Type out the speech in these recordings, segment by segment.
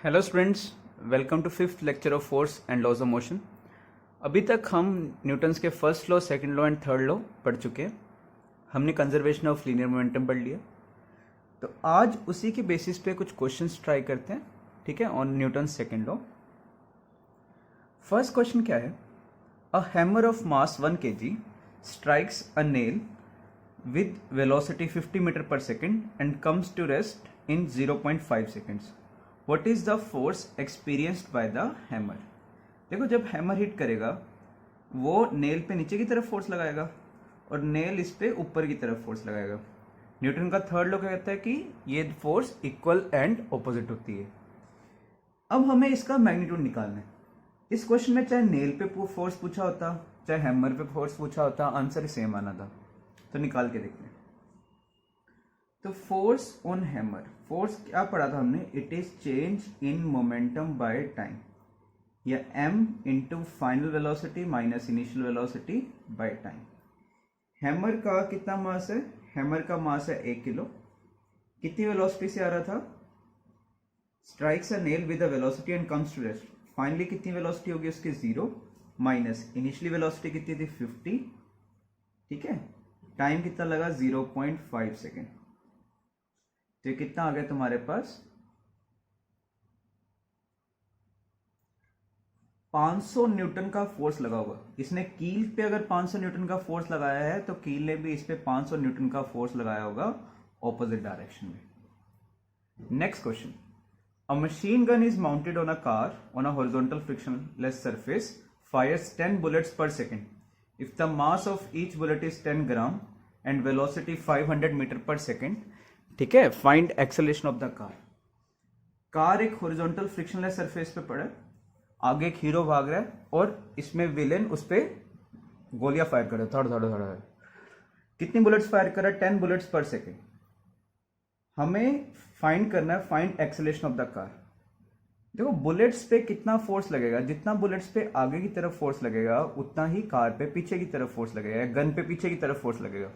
Hello students, welcome to fifth lecture of force and laws of motion. अभी तक हम Newton's के first law, second law and third law पढ़ चुके हैं। हमने कंजर्वेशन ऑफ लीनियर मोमेंटम पढ़ लिया। तो आज उसी के बेसिस पे कुछ क्वेश्चंस ट्राई करते हैं, ठीक है, on Newton's second law. First question क्या है? A hammer of mass 1 kg strikes a nail with velocity 50 meter per second and comes to rest in 0.5 seconds. What is the force experienced by the hammer? देखो, जब hammer hit करेगा वो nail पे नीचे की तरफ फोर्स लगाएगा और नेल इस पे ऊपर की तरफ फोर्स लगाएगा। न्यूटन का थर्ड लॉ क्या कहता है कि ये फोर्स इक्वल एंड ऑपोजिट होती है। अब हमें इसका मैग्नीट्यूड निकालना है। इस क्वेश्चन में चाहे नेल पे फोर्स पूछा होता, चाहे हैमर पे फोर्स पूछा होता, आंसर सेम आना था। तो निकाल के देखते हैं। तो फोर्स ऑन हैमर, फोर्स क्या पढ़ा था हमने? It is change in momentum by time, या m into final velocity minus initial velocity by time. Hammer का कितना मास है? हैमर का मास है 1 किलो। कितनी वेलोसिटी से आ रहा था? Strikes a nail with a velocity and comes to rest. Finally कितनी वेलोसिटी होगी उसकी? 0 माइनस इनिशियली वेलोसिटी कितनी थी? 50। ठीक है, टाइम कितना लगा? 0.5 सेकेंड। तो ये कितना आ गया तुम्हारे पास? 500 न्यूटन का फोर्स लगा होगा। इसने कील पे अगर 500 न्यूटन का फोर्स लगाया है तो कील ने भी इस पे 500 न्यूटन का फोर्स लगाया होगा ऑपोजिट डायरेक्शन में। Next question, a machine gun is mounted on a car on a horizontal frictionless surface, fires 10 bullets per second. If the mass of each bullet is 10 gram and velocity 500 metre per second, ठीक है, find acceleration of the car. Car एक horizontal frictionless surface पे पड़ा है, आगे एक hero भाग रहा है और इसमें विलेन उस पे गोलियां फायर कर रहा है, थोड़ा थोड़ा थोड़ा। कितनी बुलेट्स फायर कर रहा है? 10 बुलेट्स पर सेकेंड। हमें फाइंड करना है find acceleration of the car. देखो, बुलेट्स पे कितना फोर्स लगेगा? जितना बुलेट्स पे आगे की तरफ फोर्स लगेगा उतना ही कार पे पीछे की तरफ फोर्स लगेगा, गन पे पीछे की तरफ फोर्स लगेगा।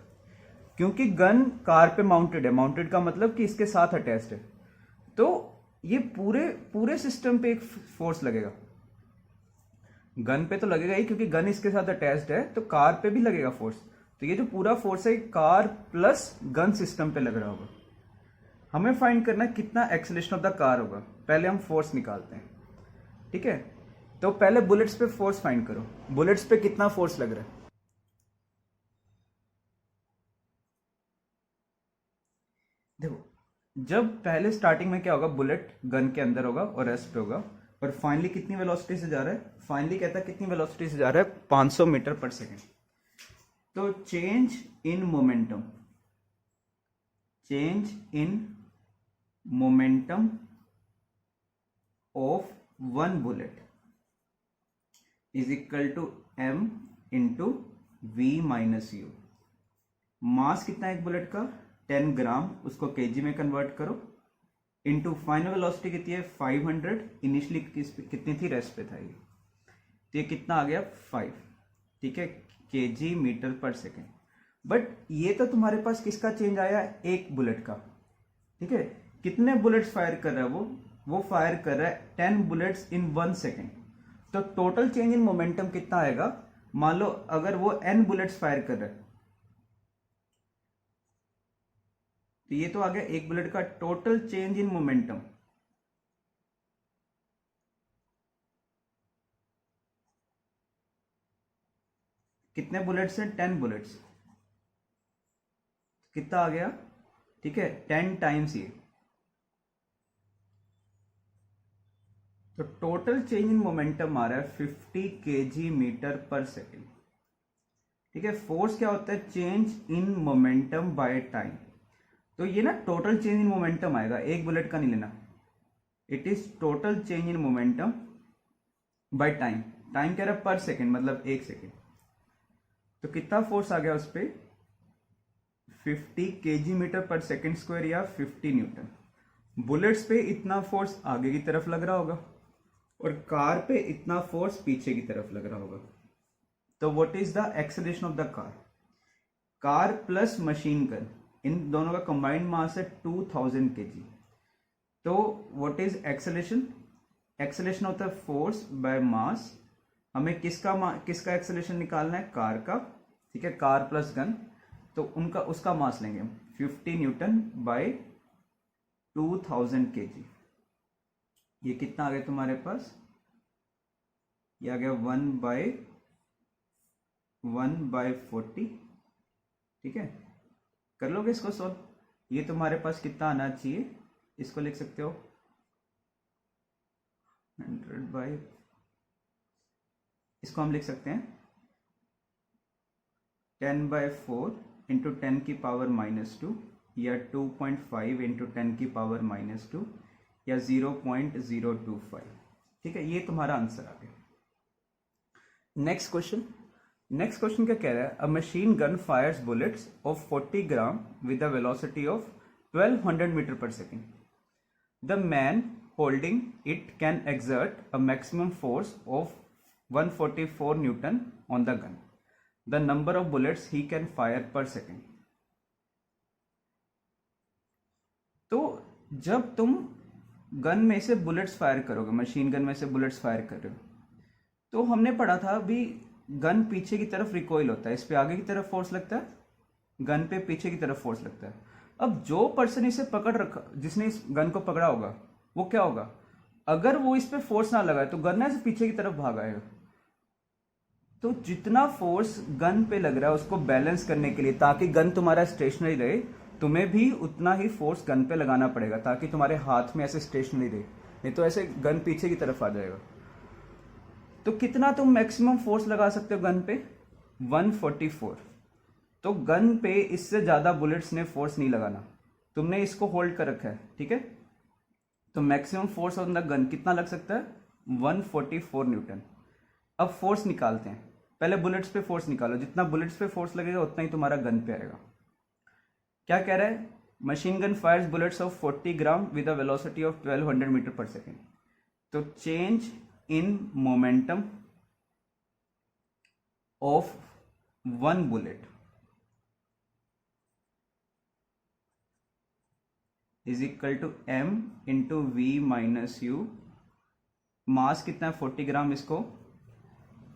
क्योंकि गन कार पे माउंटेड है, माउंटेड का मतलब कि इसके साथ अटैच्ड है, तो ये पूरे पूरे सिस्टम पे एक फोर्स लगेगा। गन पे तो लगेगा ही, क्योंकि गन इसके साथ अटैच्ड है, तो कार पे भी लगेगा फोर्स। तो ये जो पूरा फोर्स है कार प्लस गन सिस्टम पे लग रहा होगा। हमें फाइंड करना है कितना एक्सेलरेशन ऑफ द कार होगा। पहले हम फोर्स निकालते हैं, ठीक है। तो पहले बुलेट्स पे फोर्स फाइंड करो। बुलेट्स पे कितना फोर्स लग रहा है? देखो, जब पहले स्टार्टिंग में क्या होगा? बुलेट गन के अंदर होगा और रेस्ट पे होगा, और फाइनली कितनी वेलोसिटी से जा रहा है? फाइनली कहता है कितनी वेलोसिटी से जा रहा है? 500 मीटर पर सेकेंड। तो change in momentum, change in momentum of one bullet is equal to m into v minus u. Mass कितना है एक बुलेट का? 10 ग्राम, उसको केजी में कन्वर्ट करो, इंटू फाइनल वेलोसिटी कितनी है? 500। इनिशियली कितनी थी? रेस्ट पे था ये, तो ये कितना आ गया? 5, ठीक है, KG metre per second. But ये तो तुम्हारे पास किसका चेंज आया? एक बुलेट का, ठीक है। कितने बुलेट्स फायर कर रहा है वो फायर कर रहा है 10 बुलेट्स इन 1 सेकेंड। तो टोटल चेंज इन मोमेंटम कितना आएगा? मान लो अगर वो n बुलेट्स फायर कर रहा है, तो ये तो आ गया एक बुलेट का टोटल चेंज इन मोमेंटम। कितने बुलेट्स हैं? 10 बुलेट्स। कितना आ गया? ठीक है, 10 टाइम्स ये। तो टोटल चेंज इन मोमेंटम आ रहा है 50 kg मीटर पर सेकेंड, ठीक है। फोर्स क्या होता है? Change in momentum by time. तो ये ना टोटल चेंज इन मोमेंटम आएगा, एक बुलेट का नहीं लेना। It is total change in momentum by time. Time कह रहा है पर सेकेंड, मतलब 1 सेकेंड। तो कितना फोर्स आ गया उस पर? 50 kg metre per second square, या 50 न्यूटन। बुलेट्स पे इतना फोर्स आगे की तरफ लग रहा होगा और कार पे इतना फोर्स पीछे की तरफ लग रहा होगा। तो what is the acceleration of the car? Car plus machine gun, इन दोनों का कंबाइंड मास है 2000 kg। तो व्हाट इज एक्सेलेरेशन? एक्सेलेरेशन होता है फोर्स बाय मास। हमें किसका एक्सेलेरेशन निकालना है? कार का, ठीक है, कार प्लस गन। तो उसका मास लेंगे हम 50 न्यूटन बाय 2000 kg। ये कितना आ गया तुम्हारे पास? ये आ गया 1/40। ठीक है, कर लोगे इसको सॉल्व? ये तुम्हारे पास कितना आना चाहिए? इसको लिख सकते हो 100 इसको हम लिख सकते हैं 10/4 इंटू 10 की पावर -2 या 2.5 इंटू 10 की पावर -2 या 0.025। ठीक है, ये तुम्हारा आंसर आ गया। नेक्स्ट क्वेश्चन क्या कह रहा है? A machine gun fires bullets of 40 gram with a velocity of 1200 metre per second. The man holding it can exert a maximum force of 144 Newton on the gun. The number of bullets he can fire per second. तो जब तुम gun में से bullets fire करोगे, machine gun में से bullets fire कर रहे हो, तो हमने पढ़ा था अभी गन पीछे की तरफ रिकॉइल होता है, इस पे आगे की तरफ फोर्स लगता है, गन पे पीछे की तरफ फोर्स लगता है। अब जो पर्सन इसे पकड़ रखा, जिसने इस गन को पकड़ा होगा, वो क्या होगा? अगर वो इस पे फोर्स ना लगाए तो गन से पीछे की तरफ भाग आएगा। तो जितना फोर्स गन पे लग रहा है उसको बैलेंस करने के लिए, ताकि गन तुम्हारा स्टेशनरी रहे, तुम्हें भी उतना ही फोर्स गन पे लगाना पड़ेगा, ताकि तुम्हारे हाथ में ऐसे स्टेशनरी रहे, नहीं तो ऐसे गन पीछे की तरफ आ जाएगा। तो कितना तुम मैक्सिमम फोर्स लगा सकते हो गन पे? 144। तो गन पे इससे ज्यादा बुलेट्स ने फोर्स नहीं लगाना, तुमने इसको होल्ड कर रखा है, ठीक है। तो maximum force on the gun कितना लग सकता है? 144 न्यूटन। अब फोर्स निकालते हैं, पहले बुलेट्स पे फोर्स निकालो, जितना बुलेट्स पे फोर्स लगेगा उतना ही तुम्हारा गन पे आएगा। क्या कह रहा है? Machine gun fires bullets of 40 gram with a velocity of 1200 metre per second. तो change in momentum of one bullet is equal to m into v minus u. Mass कितना है? 40 ग्राम। इसको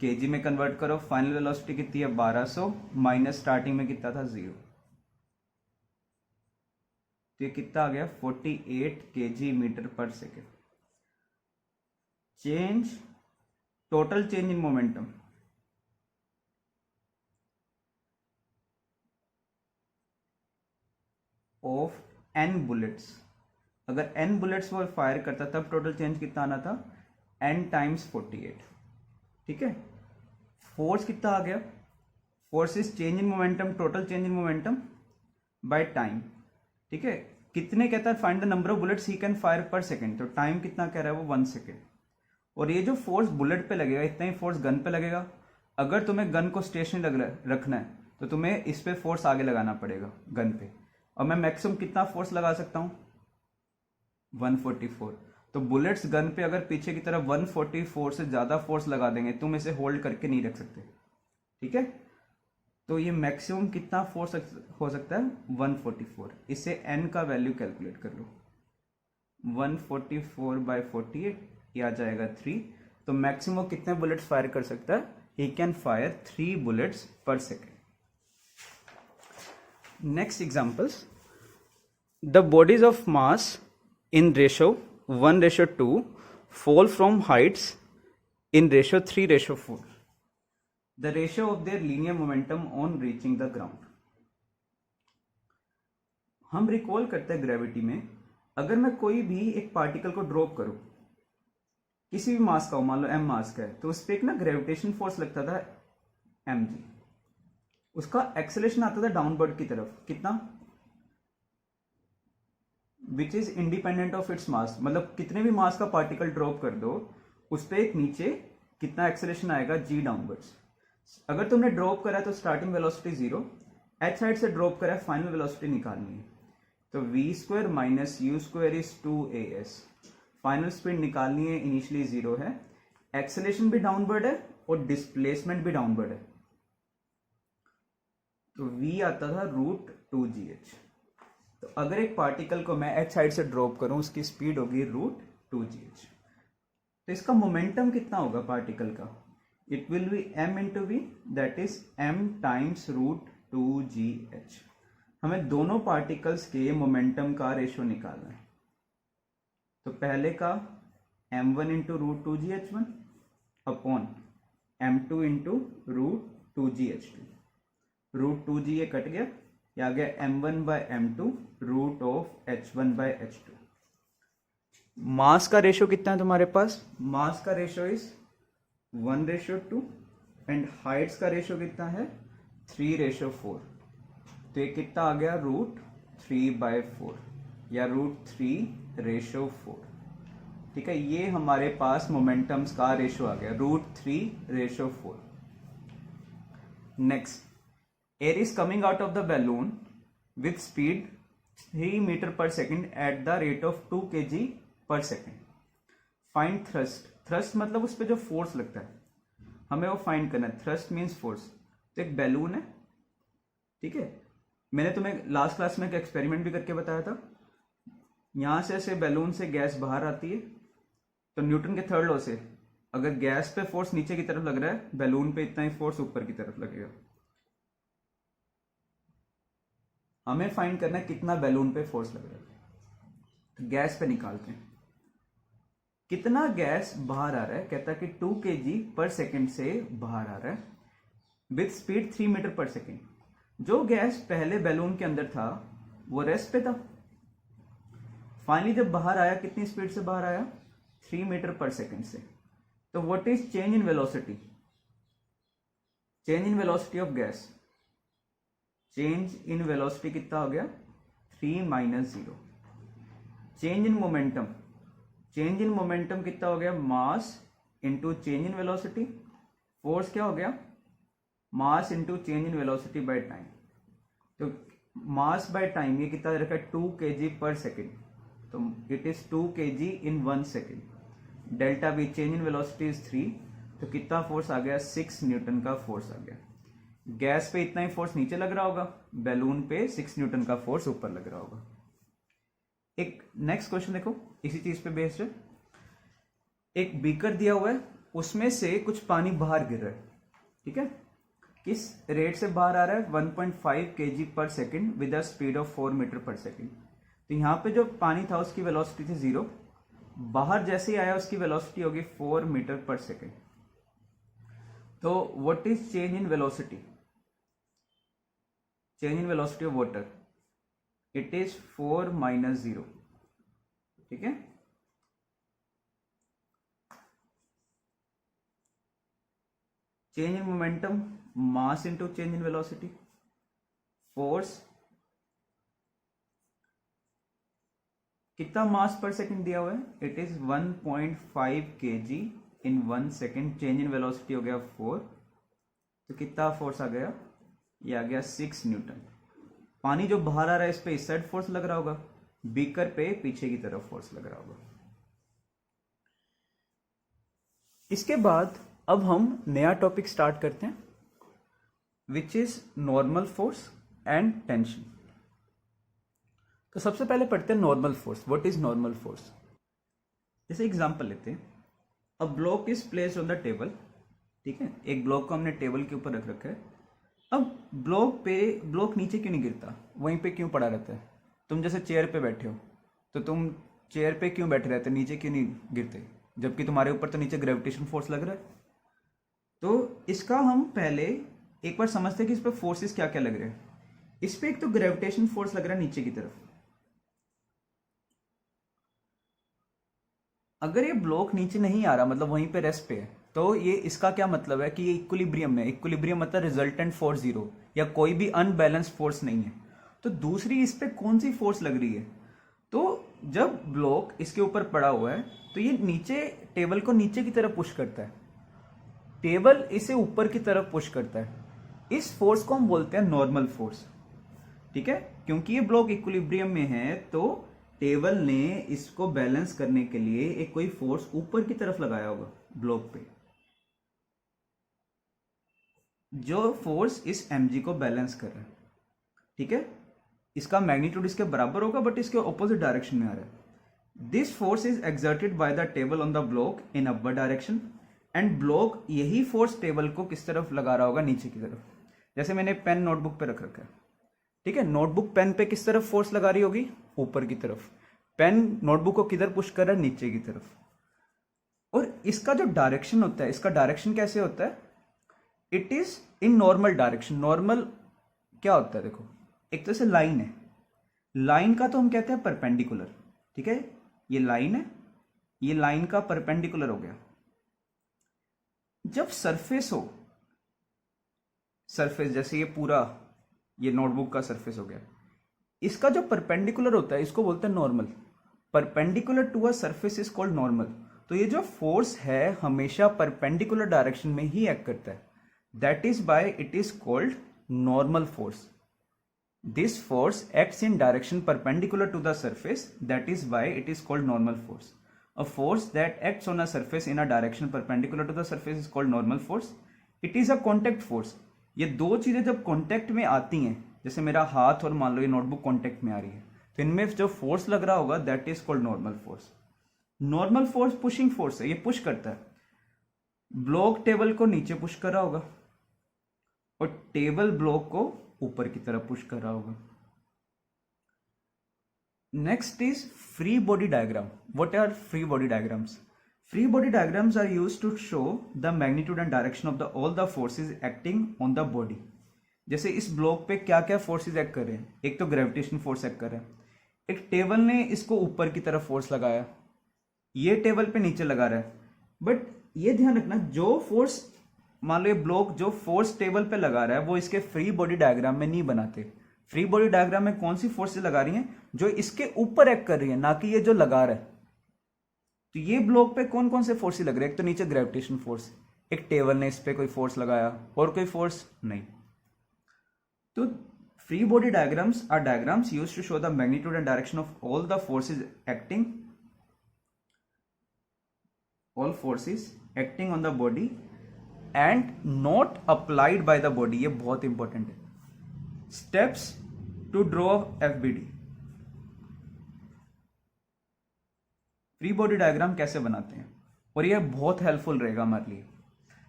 केजी में कन्वर्ट करो। फाइनल वेलोसिटी कितनी है? 1200 minus starting में कितना था? 0। तो ये कितना आ गया? 48 kg metre per second. Change, total change in momentum of n bullets. अगर n बुलेट्स वो फायर करता तब टोटल चेंज कितना आना था? n times 48। ठीक है, फोर्स कितना आ गया? Force is change in momentum, total change in momentum by time. ठीक है, कितने कहता है? Find the number of bullets he can fire पर सेकेंड। तो टाइम कितना कह रहा है वो? 1 सेकेंड। और ये जो फोर्स बुलेट पे लगेगा इतना ही फोर्स गन पे लगेगा। अगर तुम्हें गन को स्टेशनरी रखना है तो तुम्हें इस पे फोर्स आगे लगाना पड़ेगा गन पे। और मैं मैक्सिमम कितना फोर्स लगा सकता हूं? 144। तो बुलेट्स गन पे अगर पीछे की तरफ 144 से ज्यादा फोर्स लगा देंगे, तुम इसे होल्ड करके नहीं रख सकते। ठीक है, तो ये मैक्सिमम कितना फोर्स हो सकता है? 144। इससे n का वैल्यू कैलकुलेट कर लो। 144/48 ये आ जाएगा 3। तो मैक्सिमम कितने बुलेट्स फायर कर सकता है? He can fire 3 bullets per second. Next examples. The bodies of mass in ratio 1:2 fall from heights in ratio 3:4. The ratio of their linear momentum on reaching the ground. हम recall करते हैं gravity में, अगर मैं कोई भी एक particle को ड्रॉप करूं, किसी भी मास का हो, मान लो m मास का है, तो उस पर एक ना ग्रेविटेशन फोर्स लगता था mg। उसका एक्सेलरेशन आता था डाउनवर्ड की तरफ, कितना? Which is independent of its mass. मतलब कितने भी मास का पार्टिकल ड्रॉप कर दो, उस पर एक नीचे कितना एक्सेलरेशन आएगा? g downwards. अगर तुमने ड्रॉप करा तो स्टार्टिंग वेलोसिटी 0, h साइड से ड्रॉप करा, फाइनल वेलोसिटी निकालनी है। तो v² minus u² is 2as। Final speed निकालनी है, इनिशियली 0 है, एक्सेलरेशन भी डाउनवर्ड है और डिस्प्लेसमेंट भी डाउनवर्ड है। तो v आता था √2gh। तो अगर एक पार्टिकल को मैं एच साइड से ड्रॉप करूं, उसकी स्पीड होगी √2gh। तो इसका मोमेंटम कितना होगा पार्टिकल का? It will be m into v, that is m times √2gh। हमें दोनों पार्टिकल्स के मोमेंटम का रेशियो निकालना है। तो पहले का m1 into √2gh1 upon m2 into √2gh2। √2g ये कट गया, ये आ गया m1 by m2 root of h1 by h2। Mass का रेशियो कितना है तुम्हारे पास? मास का रेशियो इज 1:2 एंड हाइट्स का रेशियो कितना है? 3:4। तो ये कितना आ गया? √3/4 या √3:4। ठीक है, ये हमारे पास मोमेंटम्स का रेशियो आ गया √3:4। Next, air is coming out of the balloon with speed 3 metre per second at the rate of 2 kg per second. Find thrust. Thrust मतलब उस पर जो फोर्स लगता है, हमें वो फाइंड करना है। Thrust means force. तो एक बैलून है, ठीक है, मैंने तुम्हें लास्ट क्लास में एक एक्सपेरिमेंट भी करके बताया था। यहां से ऐसे बैलून से गैस बाहर आती है, तो न्यूटन के थर्ड लॉ से अगर गैस पे फोर्स नीचे की तरफ लग रहा है, बैलून पे इतना ही फोर्स ऊपर की तरफ लगेगा। हमें फाइंड करना है कितना बैलून पे फोर्स लग रहा है। तो गैस पे निकालते हैं, कितना गैस बाहर आ रहा है। कहता है कि 2 kg पर सेकेंड से बाहर आ रहा है with speed 3 metre per second. जो गैस पहले बैलून के अंदर था वो रेस्ट पे था। फाइनली जब बाहर आया, कितनी स्पीड से बाहर आया? 3 मीटर पर सेकेंड से। तो what is change in velocity? Change in velocity of gas, change in velocity कितना हो गया? 3 - 0। Change in momentum, change in momentum कितना हो गया? Mass into change in velocity. Force क्या हो गया? Mass into change in velocity by time. तो मास बाय टाइम ये कितना रखा है? 2 kg पर सेकेंड। तो it is 2 kg in 1 second. Delta we change in velocity is 3। तो कितना फोर्स आ गया? 6 न्यूटन का फोर्स आ गया। गैस पे इतना ही फोर्स नीचे लग रहा होगा, बैलून पे 6 न्यूटन का फोर्स ऊपर लग रहा होगा। एक नेक्स्ट क्वेश्चन देखो, इसी चीज पे बेस्ड है। एक बीकर दिया हुआ है, उसमें से कुछ पानी बाहर गिर रहा है, ठीक है। किस रेट से बाहर आ रहा है? 1.5 kg per second with a speed of 4 metre per second. तो यहां पे जो पानी था उसकी वेलोसिटी थी 0, बाहर जैसे ही आया उसकी वेलोसिटी होगी 4 मीटर पर सेकेंड। तो what is change in velocity? Change in velocity of water, it is 4 - 0, ठीक है। Change in momentum, mass into change in velocity. Force कितना मास पर सेकंड दिया हुआ है? It is 1.5 kg in 1 second. Change in velocity हो गया 4। तो कितना फोर्स आ गया? ये आ गया 6 न्यूटन। पानी जो बाहर आ रहा है इस पे इस साइड फोर्स लग रहा होगा, बीकर पे पीछे की तरफ फोर्स लग रहा होगा। इसके बाद अब हम नया टॉपिक स्टार्ट करते हैं, which is normal force and tension. तो सबसे पहले पढ़ते हैं normal force. What is normal force? जैसे एग्जांपल लेते हैं, a block is placed on the table, ठीक है। एक ब्लॉक को हमने टेबल के ऊपर रख रखा है। अब ब्लॉक नीचे क्यों नहीं गिरता? वहीं पे क्यों पड़ा रहता है? तुम जैसे चेयर पे बैठे हो, तो तुम चेयर पे क्यों बैठे रहते, नीचे क्यों नहीं गिरते, जबकि तुम्हारे ऊपर तो नीचे ग्रेविटेशन फोर्स लग रहा है। तो इसका हम पहले एक बार समझते हैं कि इस पर फोर्सेस क्या क्या लग रहे हैं। इस पे एक तो ग्रेविटेशन फोर्स लग रहा है नीचे की तरफ। अगर ये ब्लॉक नीचे नहीं आ रहा, मतलब वहीं पे रेस्ट पे है, तो ये इसका क्या मतलब है कि ये इक्विलिब्रियम है। इक्विलिब्रियम मतलब रिजल्टेंट फोर्स 0 या कोई भी अनबैलेंस फोर्स नहीं है। तो दूसरी इस पे कौन सी फोर्स लग रही है? तो जब ब्लॉक इसके ऊपर पड़ा हुआ है तो ये नीचे टेबल को नीचे की तरफ पुश करता है, टेबल इसे ऊपर की तरफ पुश करता है। इस फोर्स को हम बोलते हैं नॉर्मल फोर्स, ठीक है। क्योंकि ये ब्लॉक इक्विलिब्रियम में है तो टेबल ने इसको बैलेंस करने के लिए एक कोई फोर्स ऊपर की तरफ लगाया होगा ब्लॉक पे, जो फोर्स इस mg को बैलेंस कर रहा है, ठीक है। इसका मैग्नीट्यूड इसके बराबर होगा बट इसके ऑपोजिट डायरेक्शन में आ रहा है। This force is exerted by the table on the block in upward direction and block यही फोर्स टेबल को किस तरफ लगा रहा होगा, नीचे की तरफ। जैसे मैंने पेन नोटबुक पे रख रखा है, ठीक है, नोटबुक पेन पे किस तरफ फोर्स लगा रही होगी, ऊपर की तरफ। पेन नोटबुक को किधर पुश कर रहा है, नीचे की तरफ। और इसका जो डायरेक्शन होता है, इसका डायरेक्शन कैसे होता है, it is in normal direction. Normal क्या होता है, देखो एक तरह से लाइन है, लाइन का तो हम कहते हैं परपेंडिकुलर, ठीक है, ये लाइन है, ये लाइन का परपेंडिकुलर हो गया। जब सरफेस हो, सरफेस जैसे ये पूरा ये नोटबुक का सरफेस हो गया, इसका जो परपेंडिकुलर होता है इसको बोलते हैं normal. Perpendicular to a surface is called normal. तो ये जो फोर्स है हमेशा परपेंडिकुलर डायरेक्शन में ही एक्ट करता है, that is by it is called normal force. This force acts in direction perpendicular to the surface, that is why it is called normal force. A force that acts on a surface in a direction perpendicular to the surface is called normal force. It is a contact force. ये दो चीजें जब contact में आती हैं, जैसे मेरा हाथ और मान लो ये नोटबुक कांटेक्ट में आ रही है, तो इनमें जो फोर्स लग रहा होगा that is called normal force. Normal force pushing force है, ये पुश करता है। ब्लॉक टेबल को नीचे पुश कर रहा होगा और टेबल ब्लॉक को ऊपर की तरफ पुश कर रहा होगा। Next is free body diagram. What are free body diagrams? Free body diagrams are used to show the magnitude and direction of the all the forces acting on the body. जैसे इस block पे क्या क्या forces act कर रहे हैं, एक तो ग्रेविटेशन फोर्स एक्ट कर रहे हैं, एक टेबल ने इसको ऊपर की तरफ फोर्स लगाया, ये टेबल पे नीचे लगा रहा है। बट ये ध्यान रखना, जो फोर्स मान लो ये ब्लॉक जो फोर्स टेबल पे लगा रहा है वो इसके फ्री बॉडी डायग्राम में नहीं बनाते। फ्री बॉडी डायग्राम में कौन सी फोर्सेस लगा रही हैं, जो इसके ऊपर एक्ट कर रही है, ना कि ये जो लगा रहा है। तो ये ब्लॉक पे कौन कौन से फोर्सेस लग रहे हैं, एक तो नीचे ग्रेविटेशन फोर्स, एक टेबल ने इस पे कोई फोर्स लगाया और कोई फोर्स नहीं। तो free body diagrams are diagrams used to show the magnitude and direction of all the forces acting, all forces acting on the body and not applied by the body. ये बहुत important है। Steps to draw FBD. Free body diagram कैसे बनाते हैं, और ये बहुत helpful रहेगा हमारे लिए।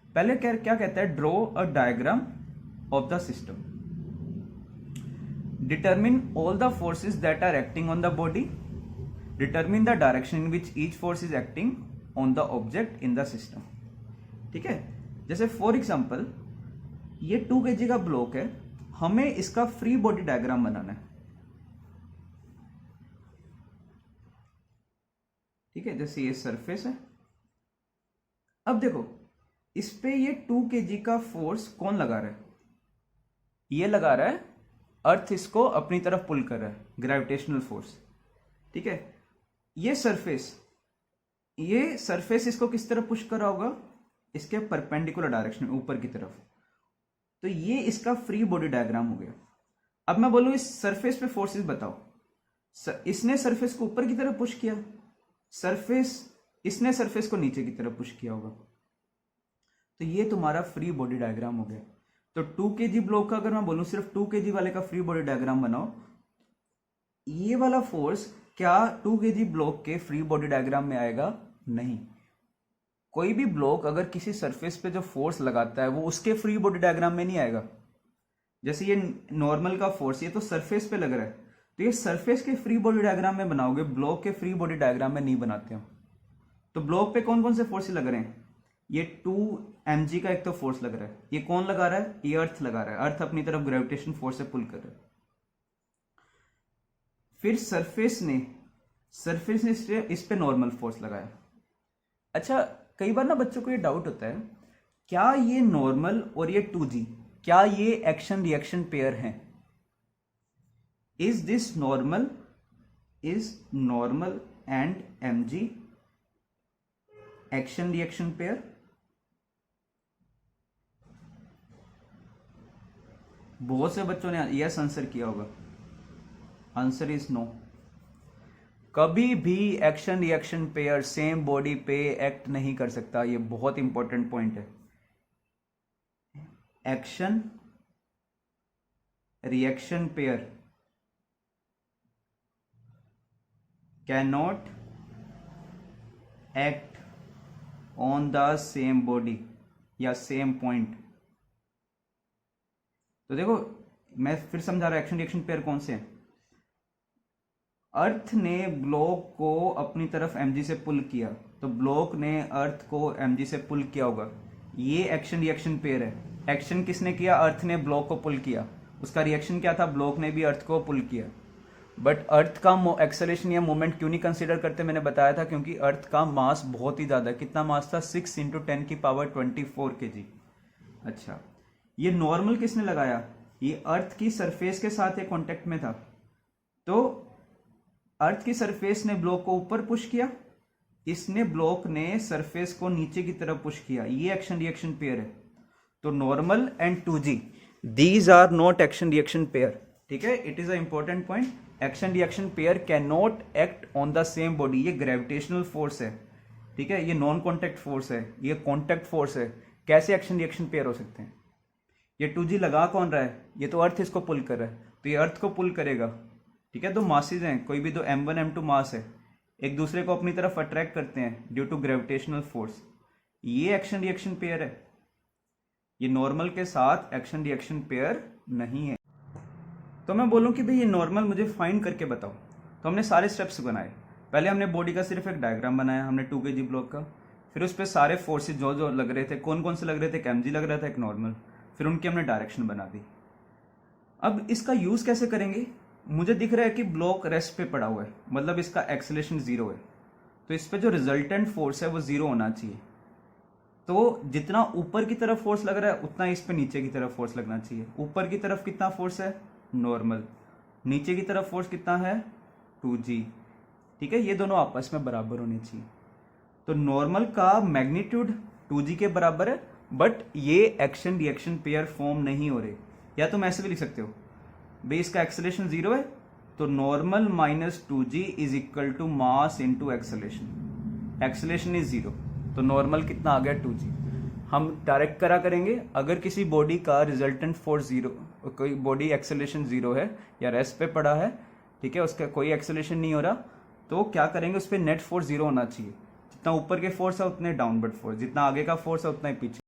पहले क्या कहता है, draw a diagram of the system, determine all the forces that are acting on the body, determine the direction in which each force is acting on the object in the system. ठीक है, जैसे for example ये 2 kg का block है, हमें इसका free body diagram बनाना है। ठीक है, जैसे ये सरफेस है। अब देखो इस पे ये 2 kg का फोर्स कौन लगा रहा है, ये लगा रहा है अर्थ, इसको अपनी तरफ पुल कर रहा है, ग्रेविटेशनल फोर्स। ठीक है, ये सरफेस इसको किस तरफ पुश कर रहा होगा, इसके परपेंडिकुलर डायरेक्शन में, ऊपर की तरफ। तो ये इसका फ्री बॉडी डायग्राम हो गया। अब मैं बोलूं इस सरफेस पे फोर्सेस बताओ, इसने सरफेस को ऊपर की तरफ पुश किया, इसने सरफेस को नीचे की तरफ पुश किया होगा। तो ये तुम्हारा फ्री बॉडी डायग्राम हो गया। तो 2 kg ब्लॉक का अगर मैं बोलूं सिर्फ 2 kg वाले का फ्री बॉडी डायग्राम बनाओ, ये वाला फोर्स क्या 2 kg ब्लॉक के फ्री बॉडी डायग्राम में आएगा? नहीं। कोई भी ब्लॉक अगर किसी सरफेस पे जो फोर्स लगाता है वो उसके फ्री बॉडी डायग्राम में नहीं आएगा। जैसे ये नॉर्मल का फोर्स, ये तो सरफेस पे लग रहा है, तो ये सरफेस के फ्री बॉडी डायग्राम में बनाओगे, ब्लॉक के फ्री बॉडी डायग्राम में नहीं बनाते हो। तो ब्लॉक पे कौन कौन से फोर्स लग रहे हैं, ये 2 mg का एक तो फोर्स लग रहा है, ये कौन लगा रहा है, ये अर्थ लगा रहा है, अर्थ अपनी तरफ ग्रेविटेशन फोर्स से पुल कर रहा है। फिर सरफेस ने इस पे नॉर्मल फोर्स लगाया। अच्छा, कई बार ना बच्चों को ये डाउट होता है, क्या ये नॉर्मल और ये 2g क्या ये एक्शन रिएक्शन पेयर हैं? Is this normal, is normal and mg action reaction pair? बहुत से बच्चों ने यस आंसर किया होगा। Answer is no. कभी भी action reaction pair same body पे एक्ट नहीं कर सकता। ये बहुत इंपॉर्टेंट पॉइंट है। Action reaction pair can not act on the same body या सेम पॉइंट। तो देखो मैं फिर समझा रहा, एक्शन रिएक्शन पेयर कौन से हैं। अर्थ ने ब्लॉक को अपनी तरफ mg से पुल किया, तो ब्लॉक ने अर्थ को mg से पुल किया होगा, ये एक्शन रिएक्शन पेयर है। एक्शन किसने किया, अर्थ ने ब्लॉक को पुल किया, उसका रिएक्शन क्या था, ब्लॉक ने भी अर्थ को पुल किया। बट अर्थ का एक्सेलरेशन या मोमेंट क्यों नहीं कंसीडर करते, मैंने बताया था क्योंकि अर्थ का मास बहुत ही ज्यादा, कितना मास था, 6 × 10⁻24 kg। अच्छा, ये नॉर्मल किसने लगाया, ये अर्थ की सरफेस के साथ एक कांटेक्ट में था, तो अर्थ की सरफेस ने ब्लॉक को ऊपर पुश किया, इसने ब्लॉक ने सरफेस को नीचे की तरफ पुश किया, ये एक्शन रिएक्शन पेयर है। तो normal and 2G these are not action reaction pair, ठीक है। It is a important point, action reaction pair can not act on the same body. ये ग्रेविटेशनल फोर्स है, ठीक है, ये नॉन कॉन्टैक्ट फोर्स है, ये कॉन्टैक्ट फोर्स है। कैसे एक्शन रिएक्शन पेयर हो सकते हैं, ये 2G लगा कौन रहा है, ये तो अर्थ इसको पुल कर रहा है, तो ये अर्थ को पुल करेगा, ठीक है। दो मासेज हैं, कोई भी दो m1 m2 मास है, एक दूसरे को अपनी तरफ अट्रैक्ट करते हैं ड्यू टू ग्रेविटेशनल फोर्स, ये एक्शन रिएक्शन पेयर है। ये नॉर्मल के साथ एक्शन रिएक्शन पेयर नहीं है। तो मैं बोलूं कि भाई ये नॉर्मल मुझे फाइंड करके बताओ, तो हमने सारे स्टेप्स बनाए। पहले हमने बॉडी का सिर्फ एक डायग्राम बनाया, हमने 2 kg ब्लॉक का, फिर उस पर सारे फोर्सेज जो जो लग रहे थे, कौन कौन से लग रहे थे, एक mg लग रहा था, एक नॉर्मल, फिर उनकी हमने डायरेक्शन बना दी। अब इसका यूज कैसे करेंगे, मुझे दिख रहा है कि ब्लॉक रेस्ट पे पड़ा हुआ है, मतलब इसका एक्सेलरेशन 0 है, तो इस पे जो रिजल्टेंट फोर्स है वो 0 होना चाहिए। तो जितना ऊपर की तरफ फोर्स लग रहा है उतना इस पे नीचे की तरफ फोर्स लगना चाहिए। ऊपर की तरफ कितना फोर्स है, नॉर्मल, नीचे की तरफ फोर्स कितना है, 2G, ठीक है, ये दोनों आपस में बराबर होने चाहिए। तो नॉर्मल का मैग्नीट्यूड 2G के बराबर है, बट ये एक्शन रिएक्शन पेयर फॉर्म नहीं हो रहे। या तुम ऐसे भी लिख सकते हो, भाई इसका एक्सेलरेशन 0 है, तो normal minus 2G is equal to mass into acceleration. Acceleration is 0, तो नॉर्मल कितना आ गया, 2G। हम डायरेक्ट करा करेंगे, अगर किसी बॉडी का रिजल्टेंट फोर्स 0, कोई बॉडी एक्सेलरेशन 0 है या रेस्ट पे पड़ा है, ठीक है, उसका कोई एक्सेलरेशन नहीं हो रहा, तो क्या करेंगे, उस पर नेट फोर्स 0 होना चाहिए। जितना ऊपर के फोर्स है उतने डाउनवर्ड फोर्स, जितना आगे का फोर्स है उतना ही पीछे।